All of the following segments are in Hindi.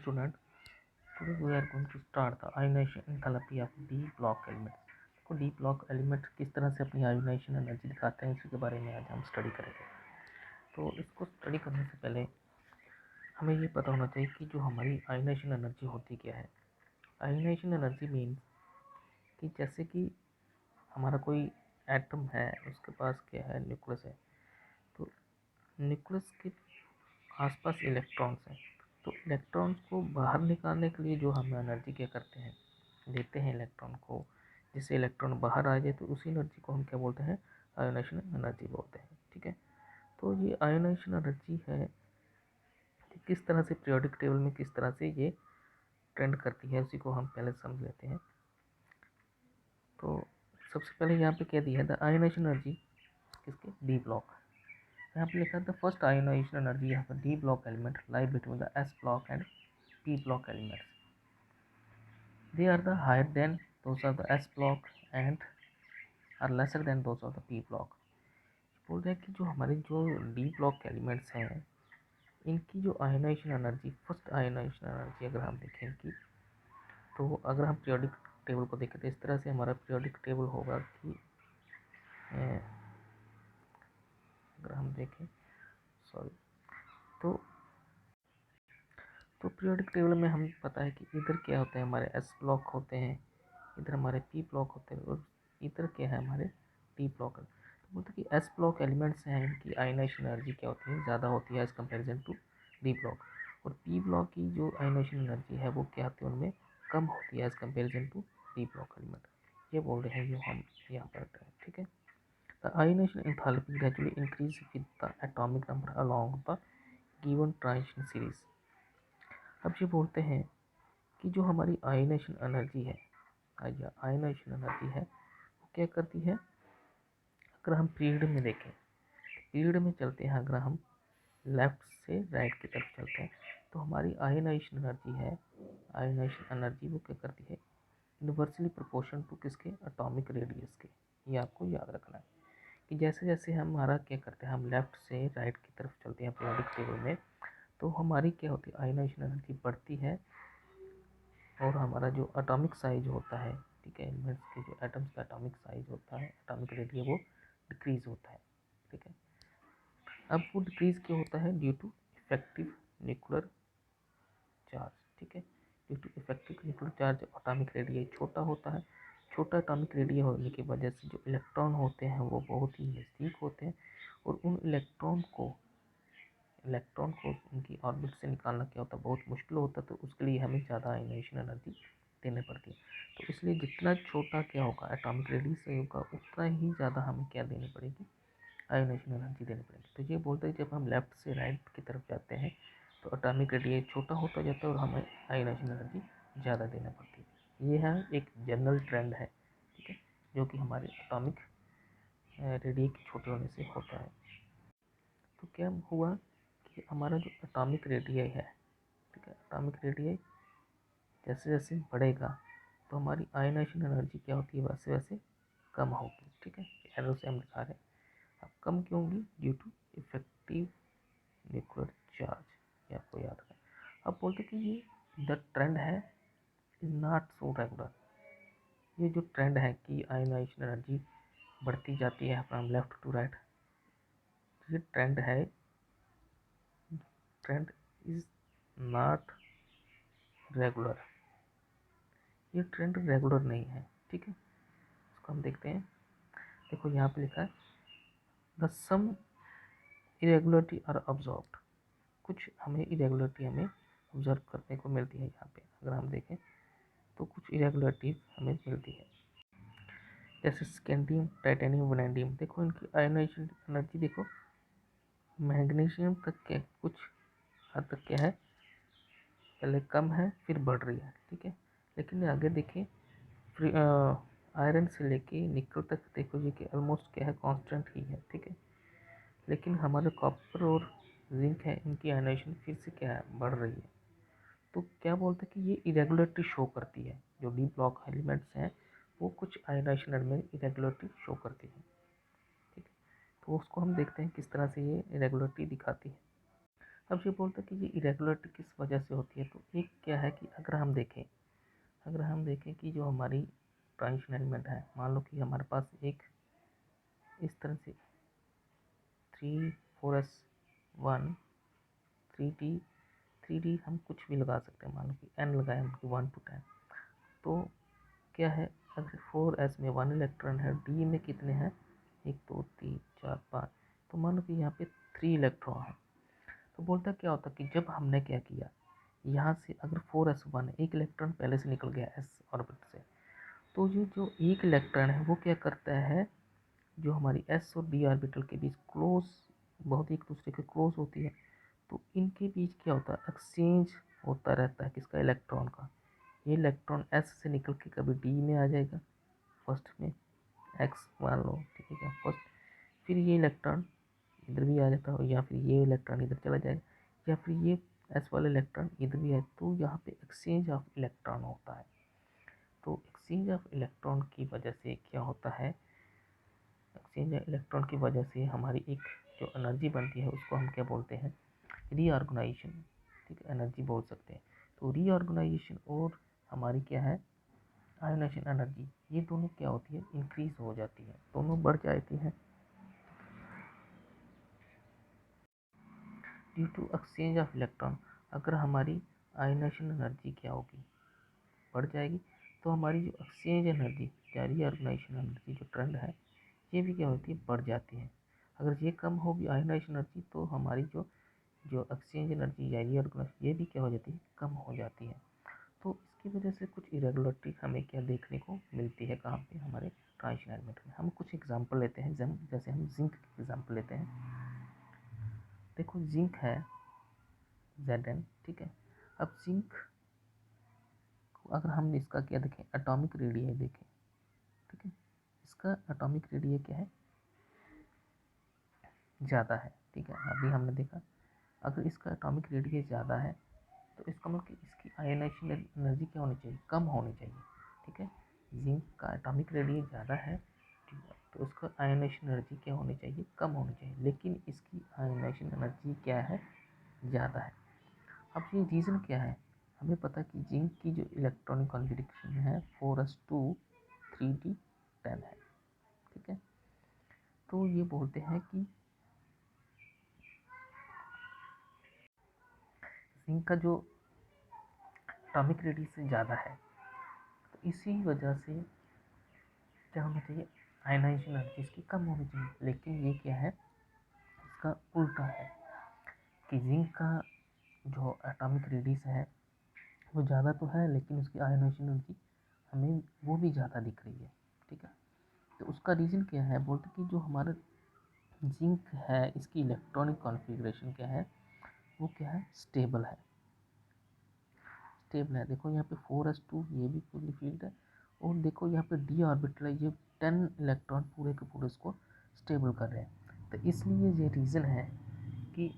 student, today we are going to start the ionization enthalpy of d block elements। तो डी ब्लॉक एलिमेंट किस तरह से अपनी आयोनाइजेशन एनर्जी दिखाते हैं इसी के बारे में आज हम स्टडी करेंगे। तो इसको स्टडी करने से पहले हमें ये पता होना चाहिए कि जो हमारी आयोनाइजेशन एनर्जी होती क्या है। आयोनाइजेशन एनर्जी मीन्स कि जैसे कि हमारा कोई एटम है, उसके पास क्या है, न्यूक्लियस है। तो न्यूक्लियस के आसपास इलेक्ट्रॉन्स हैं। तो इलेक्ट्रॉन्स को बाहर निकालने के लिए जो हम एनर्जी क्या करते हैं, देते हैं इलेक्ट्रॉन को, जिससे इलेक्ट्रॉन बाहर आ जाए, तो उसी एनर्जी को हम क्या बोलते हैं, आयोनाइजेशन एनर्जी बोलते हैं। ठीक है, तो ये आयोनाइजेशन एनर्जी है कि किस तरह से पीरियोडिक टेबल में किस तरह से ये ट्रेंड करती है, उसी को हम पहले समझ लेते हैं। तो सबसे पहले यहाँ पे क्या दिया है, द आयोनाइजेशन एनर्जी किसके, डी ब्लॉक। यहाँ पे लिखा है the first ionisation energy of the D block element lie between the S block and p block elements. They are the higher than those of the s block and are lesser than those of the p block. बोल रहे हैं कि जो हमारे जो डी ब्लॉक एलिमेंट्स हैं, इनकी जो ionisation energy, first ionisation energy अगर हम देखें कि, तो अगर हम पीरियोडिक टेबल को देखें तो इस तरह से हमारा पीरियोडिक टेबल होगा कि अगर हम देखें तो पीरियोडिक टेबल में हमें पता है कि इधर क्या होते हैं, हमारे एस ब्लॉक होते हैं, इधर हमारे पी ब्लॉक होते हैं, और इधर क्या है, हमारे टी ब्लॉक। तो बोलते हैं कि एस ब्लॉक एलिमेंट्स हैं, इनकी आयोनाइजेशन एनर्जी क्या होती है, ज़्यादा होती है as comparison to D block. और पी ब्लॉक की जो आयोनाइजेशन एनर्जी है वो क्या होती है, उनमें कम होती है as comparison to D block element. ये बोल रहे हैं जो हम यहाँ पर। ठीक है, the ionisation enthalpy gradually increase with the atomic number along the given transition series. अब ये बोलते हैं कि जो हमारी आयोनाइजेशन एनर्जी है, या आयोनाइजेशन एनर्जी है, वो क्या करती है, अगर हम पीरियड में देखें, पीरियड में चलते हैं, अगर हम लेफ्ट से राइट की तरफ चलते हैं, तो हमारी आयोनाइजेशन एनर्जी है, आयोनाइजेशन एनर्जी वो क्या करती है, इन्वर्सली प्रोपोर्शन टू किसके, एटॉमिक रेडियस के। ये आपको याद रखना है कि जैसे जैसे हमारा क्या करते हैं, हम लेफ्ट से राइट की तरफ चलते हैं पीरियोडिक टेबल में, तो हमारी क्या होती है, आयोनाइजेशन एनर्जी बढ़ती है, और हमारा जो एटॉमिक साइज होता है, ठीक है, एलिमेंट्स के जो एटम्स का एटॉमिक साइज होता है, एटॉमिक रेडियस, वो डिक्रीज होता है। ठीक है, अब वो डिक्रीज क्यों होता है, due to effective nuclear charge. ठीक है, due to effective nuclear charge, atomic radius छोटा होता है। छोटा एटॉमिक रेडियस होने की वजह से जो इलेक्ट्रॉन होते हैं वो बहुत ही नज़दीक होते हैं, और उन इलेक्ट्रॉन को उनकी ऑर्बिट से निकालना क्या होता है, बहुत मुश्किल होता है। तो उसके लिए हमें ज़्यादा आयोनाइजेशन एनर्जी देनी पड़ती है। तो इसलिए जितना छोटा क्या होगा, एटॉमिक रेडियस होगा, उतना ही ज़्यादा हमें क्या देनी पड़ेगी, आयोनाइजेशन एनर्जी देनी पड़ेगी। तो ये बोलते हैं जब हम लेफ्ट से राइट की तरफ जाते हैं तो एटॉमिक रेडियस छोटा होता जाता है और हमें आयोनाइजेशन एनर्जी ज़्यादा देना पड़ती है। ये है एक जनरल ट्रेंड है, ठीक है, जो कि हमारे एटॉमिक रेडियस के छोटे होने से होता है। तो क्या हुआ कि हमारा जो एटॉमिक रेडियस है, ठीक है, एटॉमिक रेडियस जैसे जैसे बढ़ेगा तो हमारी आयोनाइजेशन एनर्जी क्या होती है, वैसे वैसे कम होगी। ठीक है, एरो से हम दिखा रहे हैं। अब कम क्यों होगी, due to effective nuclear charge, ये आपको याद रखना। अब बोलते कि ये द ट्रेंड है इज नॉट सो रेगुलर। ये जो ट्रेंड है कि आयोनाइजेशन एनर्जी बढ़ती जाती है फ्रॉम लेफ्ट टू राइट, ये ट्रेंड इज नॉट रेगुलर। ये ट्रेंड रेगुलर नहीं है। ठीक है, इसको हम देखते हैं। देखो यहाँ पे लिखा है the some irregularity are observed. कुछ हमें इरेगुलरिटी हमें ऑब्जर्व करने को मिलती है। यहाँ पे अगर हम देखें तो कुछ इरेगुलरिटीज हमें मिलती है, जैसे स्कैंडियम, टाइटेनियम, वैनेडियम। देखो इनकी आयोनाइजेशन एनर्जी देखो, मैग्नीशियम तक के कुछ हद तक क्या है, पहले कम है फिर बढ़ रही है। ठीक है, लेकिन आगे देखें, आयरन से लेके निकल तक देखो जी कि ऑलमोस्ट क्या है, कांस्टेंट ही है। ठीक है, लेकिन हमारे कॉपर और जिंक है, इनकी आयोनाइजेशन फिर से क्या है, बढ़ रही है। तो क्या बोलते हैं कि ये इरेगुलरिटी शो करती है, जो डी ब्लॉक एलिमेंट्स हैं वो कुछ आयोनाइजेशन में इरेगुलरिटी शो करती है। ठीक है, तो उसको हम देखते हैं किस तरह से ये इरेगुलरिटी दिखाती है। अब ये बोलते हैं कि ये इरेगुलरिटी किस वजह से होती है, तो एक क्या है कि अगर हम देखें कि जो हमारी ट्रांजिशन एलिमेंट है, मान लो कि हमारे पास एक इस तरह से 3 4s 1 3d हम कुछ भी लगा सकते हैं, मान लो कि n लगाए हम 1 to 10, तो क्या है, अगर 4s में 1 इलेक्ट्रॉन है, d में कितने हैं, 1 2 3 4 5, तो मान लो कि यहाँ पे 3 इलेक्ट्रॉन है। तो बोलता क्या होता कि जब हमने क्या किया, यहाँ से अगर 4s1 एक इलेक्ट्रॉन पहले से निकल गया s ऑर्बिट से, तो ये जो एक इलेक्ट्रॉन है वो क्या करता है, जो हमारी s और d ऑर्बिटल के बीच क्लोज, बहुत एक दूसरे के क्लोज होती है, तो इनके बीच क्या होता है, एक्सचेंज होता रहता है किसका, इलेक्ट्रॉन का। ये इलेक्ट्रॉन s से निकल के कभी d में आ जाएगा, फर्स्ट में x मान लो, ठीक है फर्स्ट, फिर ये इलेक्ट्रॉन इधर भी आ जाता है, या फिर ये इलेक्ट्रॉन इधर चला जाएगा, या फिर ये s वाला इलेक्ट्रॉन इधर भी आए, तो यहाँ पे एक्सचेंज ऑफ इलेक्ट्रॉन होता है। तो एक्सचेंज ऑफ इलेक्ट्रॉन की वजह से क्या होता है, एक्सचेंज ऑफ इलेक्ट्रॉन की वजह से हमारी एक जो एनर्जी बनती है उसको हम क्या बोलते हैं, रीऑर्गेनाइजेशन, ठीक है, एनर्जी बोल सकते हैं। तो रीऑर्गेनाइजेशन और हमारी क्या है, आयोनाइजेशन एनर्जी, ये दोनों क्या होती है, इंक्रीज हो जाती है, दोनों बढ़ जाती हैं due to exchange of electron. अगर हमारी आयोनाइजेशन एनर्जी क्या होगी, बढ़ जाएगी, तो हमारी जो एक्सचेंज एनर्जी या रीऑर्गेनाइजेशन एनर्जी जो ट्रेंड है, ये भी क्या होती है, बढ़ जाती है। अगर ये कम होगी आयोनाइजेशन एनर्जी, तो हमारी जो जो एक्सचेंज एनर्जी या रीऑर्गेनाइजेशन, ये भी क्या हो जाती है, कम हो जाती है। तो इसकी वजह से कुछ इरेगुलरिटी हमें क्या देखने को मिलती है, कहाँ पे, हमारे ट्रांजिशन एलिमेंट में। हम कुछ एग्जांपल लेते हैं, जैसे हम जिंक की एग्जांपल लेते हैं। देखो जिंक है Zn, ठीक है। अब जिंक अगर हम इसका क्या देखें, एटॉमिक रेडियस देखें, ठीक है, इसका एटॉमिक रेडियस क्या है, ज़्यादा है, ठीक है। अभी हमने देखा अगर इसका एटॉमिक रेडियस ज़्यादा है, तो इसका मतलब कि इसकी आयोनाइजेशन एनर्जी क्या होनी चाहिए, कम होनी चाहिए, ठीक है। जिंक का एटॉमिक रेडियस ज़्यादा है, ठीक है, तो उसका आयोनाइजेशन एनर्जी क्या होनी चाहिए, कम होनी चाहिए, लेकिन इसकी आयोनाइजेशन एनर्जी क्या है, ज़्यादा है। अब ये रीज़न क्या है, हमें पता है कि जिंक की जो इलेक्ट्रॉनिक कॉन्फ़िगरेशन है 4s2 3d10 है, ठीक है। तो ये बोलते हैं कि जिंक का जो एटॉमिक रेडियस ज़्यादा है, तो इसी वजह से क्या होना चाहिए, आयनाइजेशन एनर्जी इसकी कम होनी चाहिए। लेकिन ये क्या है, इसका उल्टा है कि जिंक का जो एटॉमिक रेडियस है वो ज़्यादा तो है, लेकिन उसकी आयनाइजेशन एनर्जी हमें वो भी ज़्यादा दिख रही है, ठीक है। तो उसका रीज़न क्या है, बोलते कि जो हमारा जिंक है इसकी इलेक्ट्रॉनिक कॉन्फ़िगरेशन क्या है, वो क्या है, स्टेबल है, स्टेबल है। देखो यहाँ पे 4s2 ये भी फुली फील्ड है, और देखो यहाँ पे डी ऑर्बिटल है, ये 10 इलेक्ट्रॉन पूरे के पूरे इसको स्टेबल कर रहे हैं। तो इसलिए ये रीज़न है कि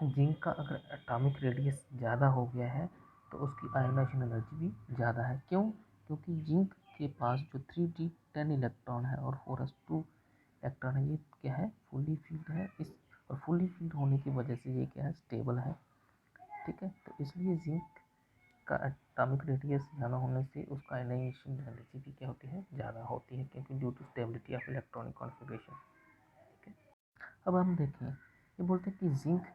जिंक का अगर एटॉमिक रेडियस ज़्यादा हो गया है, तो उसकी आयोनाइजेशन एनर्जी भी ज़्यादा है। क्यों, क्योंकि जिंक के पास जो 3d10 इलेक्ट्रॉन है और 4s2 इलेक्ट्रॉन है, ये क्या है, फुली फील्ड है, इस और फुली फील्ड होने की वजह से ये क्या है, स्टेबल है, ठीक है। तो इसलिए जिंक का एटॉमिक रेडियस ज़्यादा होने से उसका आयनाइजेशन एनर्जी भी क्या होती है, ज़्यादा होती है, क्योंकि due to stability of electronic configuration, ठीक है। अब हम देखें, ये बोलते हैं कि जिंक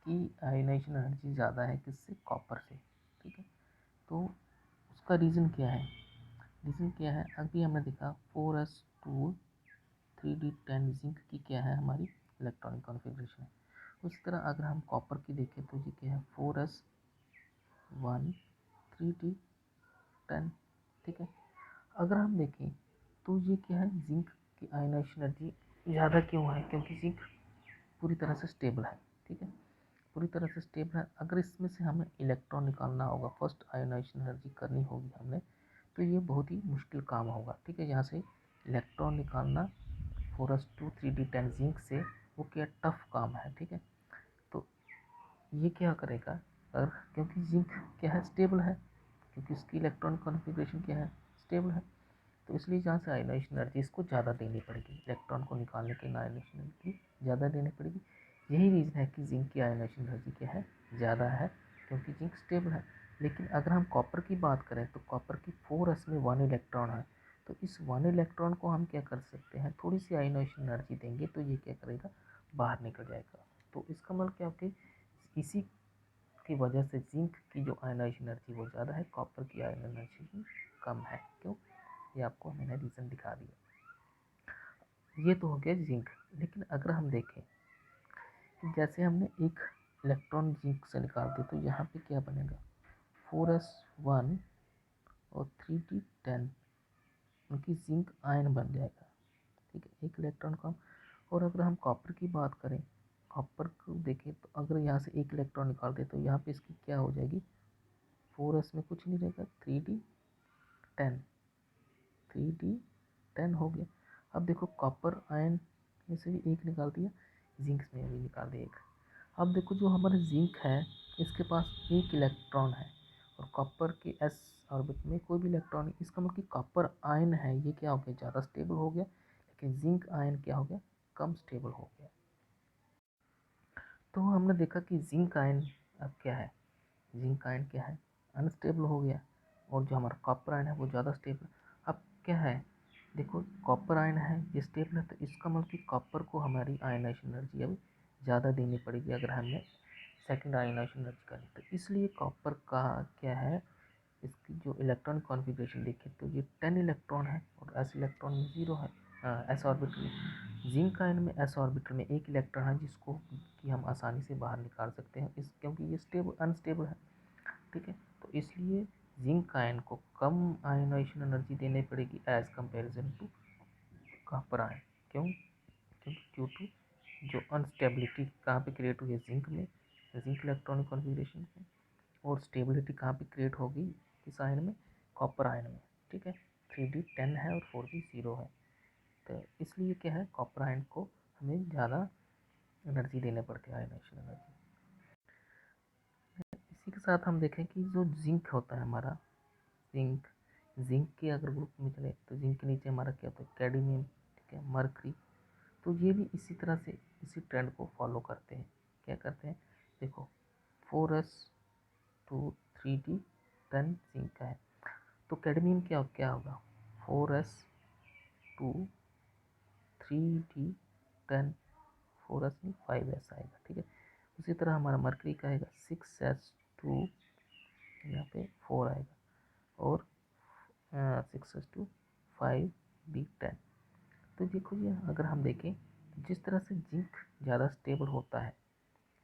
की आयनाइजेशन एनर्जी ज़्यादा है किससे, कॉपर से, ठीक है। तो उसका रीज़न क्या है, रीज़न क्या है, अभी हमने देखा 4s2 3d10 जिंक की क्या है, हमारी इलेक्ट्रॉनिक कॉन्फ़िगरेशन है। उसी तरह अगर हम कॉपर की देखें तो ये क्या है, 4s1 3d10, ठीक है। अगर हम देखें तो ये क्या है, जिंक की आयनाइजेशन एनर्जी ज़्यादा क्यों है, क्योंकि जिंक पूरी तरह से स्टेबल है, ठीक है, पूरी तरह से स्टेबल है। अगर इसमें से हमें इलेक्ट्रॉन निकालना होगा, फर्स्ट आयनाइजेशन एनर्जी करनी होगी हमने, तो ये बहुत ही मुश्किल काम होगा, ठीक है। यहाँ से इलेक्ट्रॉन निकालना 4s2 3d10 जिंक से, वो क्या टफ काम है, ठीक है। तो ये क्या करेगा, अगर क्योंकि जिंक क्या है, स्टेबल है, क्योंकि इसकी इलेक्ट्रॉनिक कॉन्फ़िगरेशन क्या है, स्टेबल है, तो इसलिए जहाँ से आयनाइजेशन एनर्जी इसको ज़्यादा देनी पड़ेगी, इलेक्ट्रॉन को निकालने के लिए आयनाइजेशन एनर्जी ज़्यादा देनी पड़ेगी। यही रीज़न है कि जिंक की आयनाइजेशन एनर्जी क्या है, ज़्यादा है, क्योंकि जिंक स्टेबल है। लेकिन अगर हम कॉपर की बात करें तो कॉपर की 4s में 1 इलेक्ट्रॉन है, तो इस 1 इलेक्ट्रॉन को हम क्या कर सकते हैं, थोड़ी सी आयनाइजेशन एनर्जी देंगे तो ये क्या करेगा, बाहर निकल जाएगा। तो इसका मतलब क्या कि इसी की वजह से जिंक की जो आयनाइजेशन एनर्जी वो ज़्यादा है, कॉपर की आयनाइजेशन एनर्जी कम है। क्यों, ये आपको मैंने रीज़न दिखा दिया। ये तो हो गया जिंक। लेकिन अगर हम देखें कि जैसे हमने एक इलेक्ट्रॉन जिंक से निकाल दिया तो यहाँ पे क्या बनेगा, 4s1 और 3d10, उनकी जिंक आयन बन जाएगा। ठीक है, एक इलेक्ट्रॉन कम। और अगर हम कॉपर की बात करें, कॉपर को देखें तो अगर यहाँ से एक इलेक्ट्रॉन निकाल दे तो यहाँ पे इसकी क्या हो जाएगी, 4s में कुछ नहीं रहेगा, 3d10, 3d10 हो गया। अब देखो कॉपर आयन में से भी एक निकाल दिया, जिंक में भी निकाल दिया एक। अब देखो जो हमारा जिंक है इसके पास एक इलेक्ट्रॉन है और कॉपर के s ऑर्बिट में कोई भी इलेक्ट्रॉन नहीं। इसका मतलब कि कॉपर आयन है ये क्या हो गया, ज़्यादा स्टेबल हो गया, लेकिन जिंक आयन क्या हो गया, कम स्टेबल हो गया। तो हमने देखा कि जिंक आयन अब क्या है, जिंक आयन क्या है, अनस्टेबल हो गया, और जो हमारा कॉपर आयन है वो ज़्यादा स्टेबल। अब क्या है, देखो कॉपर आयन है ये स्टेबल है, तो इसका मतलब कि कॉपर को हमारी आयनाइजेशन एनर्जी अब ज़्यादा देनी पड़ेगी अगर हमने सेकंड आयनाइजेशन एनर्जी करनी। तो इसलिए कॉपर का क्या है, इसकी जो इलेक्ट्रॉन कॉन्फ़िगरेशन देखें तो ये 10 इलेक्ट्रॉन है और s इलेक्ट्रॉन में 0 है, s ऑर्बिटल में। जिंक आयन में s ऑर्बिटल में एक इलेक्ट्रॉन है जिसको कि हम आसानी से बाहर निकाल सकते हैं इस, क्योंकि ये स्टेबल अनस्टेबल है। ठीक है, तो इसलिए जिंक आयन को कम आयनाइजेशन एनर्जी देनी पड़ेगी as comparison to copper ion. क्यों, क्योंकि ड्यू टू जो अनस्टेबिलिटी कहाँ पे क्रिएट हुई है, जिंक में, जिंक इलेक्ट्रॉनिक कॉन्फ़िगरेशन में, और स्टेबिलिटी कहाँ पे क्रिएट होगी, किस आयन में, कॉपर आयन में। ठीक है, 3d10 है और 4d 0 है, तो इसलिए क्या है, कॉपर आयन को हमें ज़्यादा एनर्जी देने पड़ती है, आयनाइजेशन एनर्जी। इसी के साथ हम देखें कि जो जिंक होता है हमारा, जिंक, जिंक के अगर ग्रुप में चले तो जिंक के नीचे हमारा क्या होता है, कैडमियम, ठीक है, मरकरी। तो ये भी इसी तरह से इसी ट्रेंड को फॉलो करते हैं। क्या करते हैं, देखो 4s2 3d10 जिंक का है, तो कैडमियम क्या क्या होगा, 4s2 3d10, 4s में 5s आएगा। ठीक है, उसी तरह हमारा मरकरी का आएगा 6s2, यहाँ पे 4 आएगा, और 6s2 5d10। तो देखो ये अगर हम देखें तो जिस तरह से जिंक ज़्यादा स्टेबल होता है,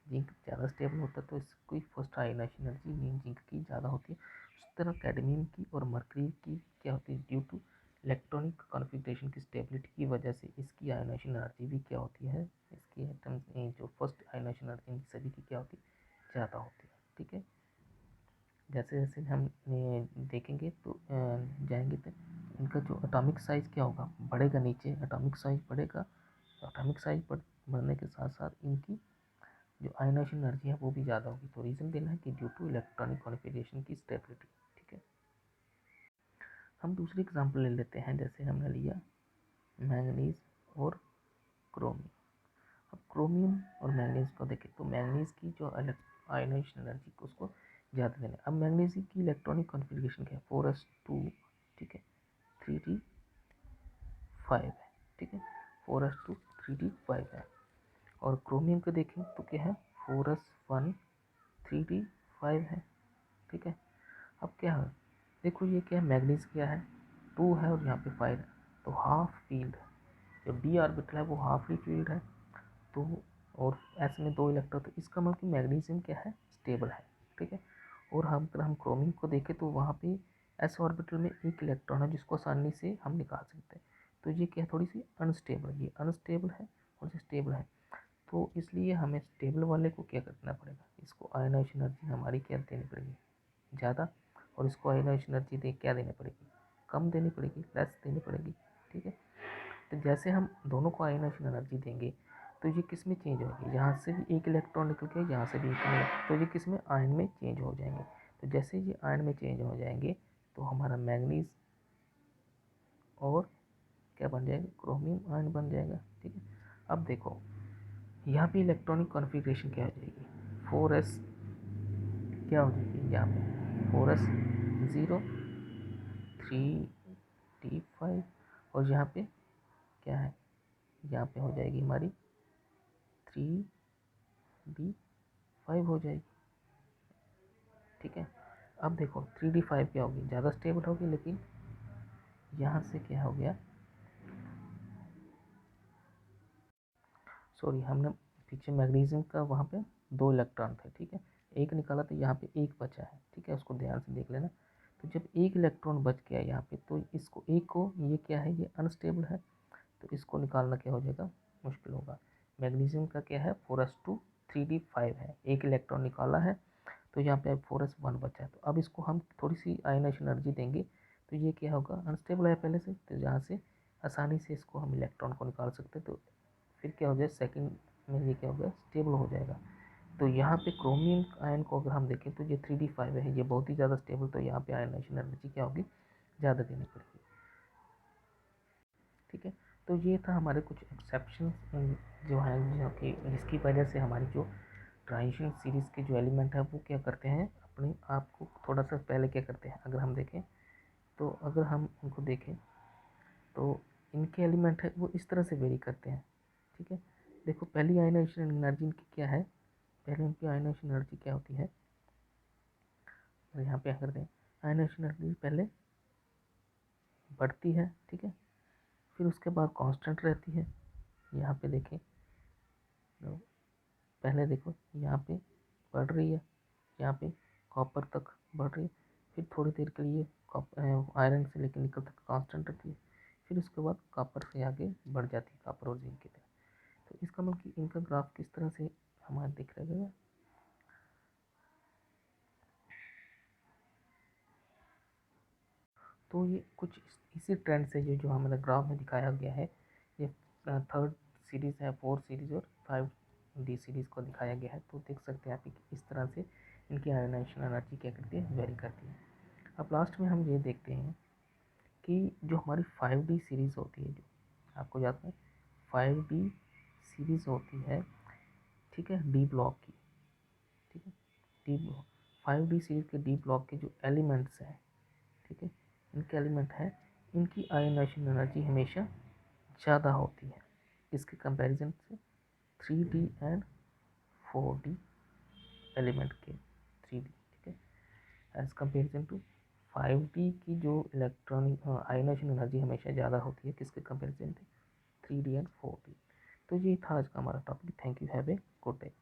जिंक ज़्यादा स्टेबल होता है तो इसकी first ionisation energy mean zinc की ज़्यादा होती है। उस तरह कैडमियम की और मरकरी की क्या होती है, ड्यू टू इलेक्ट्रॉनिक कॉन्फ़िगरेशन की स्टेबिलिटी की वजह से इसकी आयनाइजेशन एनर्जी भी क्या होती है, इसकी एटम्स जो फर्स्ट आयनाइजेशन एनर्जी इन सभी की क्या होती है, ज़्यादा होती है। ठीक है, जैसे जैसे हम देखेंगे तो जाएंगे तो इनका जो एटॉमिक साइज़ क्या होगा, बढ़ेगा, नीचे एटॉमिक साइज़ बढ़ेगा। एटॉमिक साइज़ बढ़ने के साथ साथ इनकी जो आयनाइजेशन एनर्जी है वो भी ज़्यादा होगी। तो रीज़न देना है कि ड्यू टू इलेक्ट्रॉनिक कॉन्फ़िगरेशन की स्टेबिलिटी। ठीक है, हम दूसरी एग्जांपल ले लेते हैं, जैसे हमने लिया मैंगनीज और क्रोमियम। अब क्रोमियम और मैंगनीज को देखें तो मैंगनीज की जो आयनाइजेशन एनर्जी उसको ज़्यादा देना है। अब मैंगनीज की इलेक्ट्रॉनिक कॉन्फ़िगरेशन क्या है, 4s2, ठीक है, 3d5 है। ठीक है, 4s2 3d5 है। और क्रोमियम को देखें तो क्या है, 4s1 3d5 है। ठीक है, अब क्या है, देखो ये क्या है, मैग्नीज क्या है, 2 है और यहाँ पे 5 है, तो हाफ फील्ड है। जो डी ऑर्बिटल है वो हाफ ही फील्ड है, तो और एस में 2 इलेक्ट्रॉन, तो इसका मतलब कि मैग्नीशियम क्या है, स्टेबल है। ठीक है, और हम अगर हम क्रोमियम को देखें तो वहाँ पे एस ऑर्बिटल में एक इलेक्ट्रॉन है जिसको आसानी से हम निकाल सकते हैं। तो ये क्या है, थोड़ी सी अनस्टेबल है, ये अनस्टेबल है और ये स्टेबल है। तो इसलिए हमें स्टेबल वाले को क्या करना पड़ेगा, इसको आयनाइजेशन एनर्जी हमारी क्या देनी पड़ेगी, ज़्यादा, और इसको आयनाइजेशन एनर्जी क्या देनी पड़ेगी, कम देनी पड़ेगी, लेस देनी पड़ेगी। ठीक है, तो जैसे हम दोनों को आयनाइजेशन एनर्जी देंगे तो ये किस में चेंज होगी, यहाँ से भी एक इलेक्ट्रॉन निकल के यहाँ से भी एक इलेक्ट्रॉन, तो ये किस में, आयन में चेंज हो जाएंगे। तो जैसे ये आयन में चेंज हो जाएंगे तो हमारा मैंगनीज और क्या बन जाएगा, क्रोमियम आयन बन जाएगा। ठीक है, अब देखो यहाँ पे इलेक्ट्रॉनिक कॉन्फ़िगरेशन क्या हो जाएगी, 4s क्या हो जाएगी यहाँ पे 4s 0 3d5, और यहाँ पे क्या है, यहाँ पे हो जाएगी हमारी 3d5 हो जाएगी। ठीक है, अब देखो 3d5 क्या होगी, ज़्यादा स्टेबल होगी, लेकिन यहाँ से क्या हो गया, सॉरी हमने पीछे मैग्नीशियम का वहाँ पे 2 इलेक्ट्रॉन थे, ठीक है, एक निकाला तो यहाँ पे एक बचा है, ठीक है, उसको ध्यान से देख लेना। तो जब एक इलेक्ट्रॉन बच गया यहाँ पे, तो इसको एक को, ये क्या है, ये अनस्टेबल है, तो इसको निकालना क्या हो जाएगा, मुश्किल होगा। मैग्नीशियम का क्या है 4s2 3d5 है, एक इलेक्ट्रॉन निकाला है, तो यहाँ पे अब 4s1 बचा है। तो अब इसको हम थोड़ी सी आयनाइजेशन एनर्जी देंगे, तो ये क्या होगा, अनस्टेबल है पहले से, तो यहाँ से आसानी से इसको हम इलेक्ट्रॉन को निकाल सकते हैं। तो फिर क्या हो जाए, सेकंड में ये क्या होगा, स्टेबल हो जाएगा। तो यहाँ पे क्रोमियम आयन को अगर हम देखें तो ये 3d5 है, ये बहुत ही ज़्यादा स्टेबल, तो यहाँ पे आयनाइजेशन एनर्जी क्या होगी, ज़्यादा देनी पड़ेगी। ठीक है, तो ये था हमारे कुछ एक्सेप्शन जो है, जो कि जिसकी वजह से हमारी जो ट्रांजिशन सीरीज़ के जो एलिमेंट है वो क्या करते हैं, अपने आप को थोड़ा सा पहले क्या करते हैं, अगर हम देखें, तो अगर हम उनको देखें तो इनके एलिमेंट है वो इस तरह से वेरी करते हैं। ठीक है, देखो पहली आयनाइजेशन एनर्जी इनकी क्या है, पहले इनकी आयनाइजेशन एनर्जी क्या होती है, और यहाँ पे अगर दें, आयनाइजेशन एनर्जी पहले बढ़ती है, ठीक है, फिर उसके बाद कांस्टेंट रहती है। यहाँ पे देखें तो पहले देखो यहाँ पे बढ़ रही है, यहाँ पे कॉपर तक बढ़ रही है, फिर थोड़ी देर के लिए आयरन से लेकर निकल तक कांस्टेंट रहती है, फिर उसके बाद कॉपर से आगे बढ़ जाती है, कॉपर और जिंक की तरह। तो इसका मतलब कि इनका ग्राफ किस तरह से हमारा दिख रहा है, तो ये कुछ इसी ट्रेंड से जो जो हमारे ग्राफ में दिखाया गया है, ये थर्ड सीरीज़ है, 4 सीरीज़ और 5D सीरीज़ को दिखाया गया है। तो देख सकते हैं आप कि इस तरह से इनकी आयनाइजेशन एनर्जी क्या करती है, वेरी करती है। अब लास्ट में हम ये देखते हैं कि जो हमारी 5D सीरीज़ होती है, जो आपको याद है 5D सीरीज़ होती है, ठीक है, डी ब्लॉक की, ठीक है, डी ब्लॉक 5D सीरीज़ के डी ब्लॉक के जो एलिमेंट्स हैं, ठीक है, इनके एलिमेंट हैं, इनकी आयनाइजेशन एनर्जी हमेशा ज़्यादा होती है इसके कंपैरिजन से 3D एंड 4D एलिमेंट के, 3D, ठीक है, एज कंपेरिजन टू 5D की जो इलेक्ट्रॉनिक आयनाइजेशन एनर्जी हमेशा ज़्यादा होती है किसके कंपैरिजन से, 3D एंड 4D। तो ये था आज का हमारा topic. Thank you, have a good day.